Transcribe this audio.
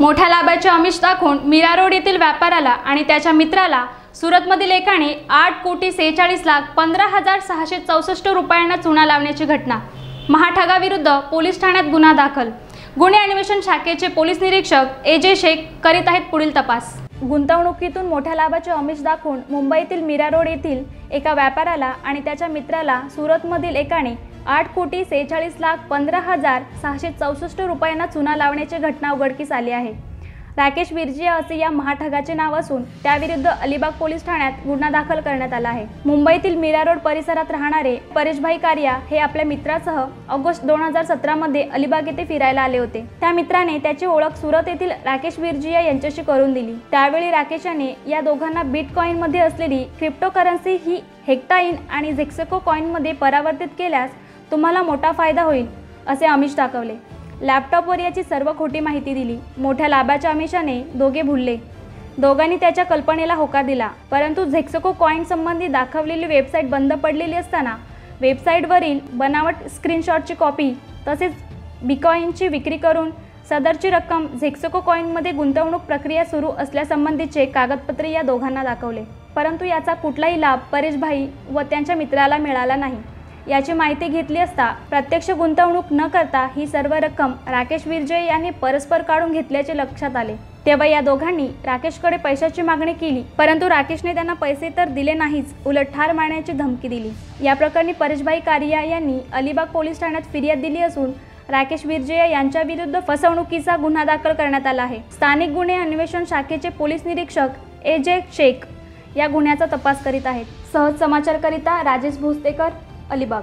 मोठ्या लाभाचे आमिष दाखवून मीरा रोड येथील व्यापाऱ्याला आणि त्याच्या मित्राला सुरतमधील एकाने 8,46,15,664 रुपयांना चुना लावण्याची घटना। महाठगाविरुद्ध पोलीस ठाण्यात गुन्हा दाखल। गुन्हे अन्वेषण शाखेचे पोलीस निरीक्षक एजे शेख करीत आहेत पुढील तपास। गुंतवणुकीतून मोठ्या लाभाचे आमिष दाखवून मुंबईतील मीरा रोड येथील एका व्यापाऱ्याला आणि त्याच्या मित्राला सुरतमधील एकाने 8,46,15,664 रुपयांना चुना लावण्याची घटना उघडकीस आली आहे। राकेश विरजिया असे या महाठगाचे नाव असून त्याविरुद्ध अलिबाग पोलीस ठाण्यात गुन्हा दाखल करण्यात आला आहे। मुंबईतील मीरा रोड परिसरात राहणारे परेशभाई कारिया हे आपल्या मित्रासह ऑगस्ट 2017 मध्ये अलिबाग येथे फिरायला आले होते। त्या मित्राने त्याची ओळख सुरत येथील राकेश विरजिया यांच्याशी करून दिली। त्यावेळी राकेश याने या दोघांना बिटकॉइन मध्ये असलेली क्रिप्टोकरन्सी ही हेक्टाइन आणि झेक्सको कॉइन मध्ये परावर्तित केल्यास तुम्हाला मोठा फायदा होईल असे आमिष दाखवले। लॅपटॉपवर याची सर्व खोटी माहिती दिली। मोठ्या लाभाच्या आमिषाने दोघे भुलले। दोघांनी त्याच्या कल्पनेला होकार दिला, परंतु झेक्सको कॉइन संबंधी दाखवलेली वेबसाईट बंद पडलेली असताना वेबसाईटवरील बनावट स्क्रीनशॉटची कॉपी तसेच बिटकॉइनची विक्री करून सदरची रक्कम झेक्सको कॉइनमध्ये गुंतवणूक प्रक्रिया सुरू असल्यासंबंधीचे कागदपत्रे या दोघांना दाखवले, परंतु याचा कुठलाही लाभ परेशभाई व त्यांच्या मित्राला मिळाला नाही। याची माहिती घेतली असता प्रत्यक्ष गुंतवणूक न करता ही सर्व रक्कम राकेश विरजिया यांनी परस्पर काढून घेतल्याचे लक्षात आले। तेव्हा या दोघांनी राकेशकडे पैशाची मागणी केली, परंतु राकेशने त्यांना पैसे तर दिले नाहीच, उलट ठार मारण्याची धमकी दिली। या प्रकरणी परेशभाई कारिया यांनी अलिबाग पोलीस ठाण्यात फिर्याद दिली असून राकेश विरजिया यांच्या विरुद्ध फसवणुकीचा गुन्हा दाखल करण्यात आला आहे। स्थानिक गुन्हे अन्वेषण शाखेचे पोलीस निरीक्षक एजे शेख या गुन्ह्याचा तपास करीत आहेत। सहज समाचारकरिता राजेश भोसलेकर, अलिबाग।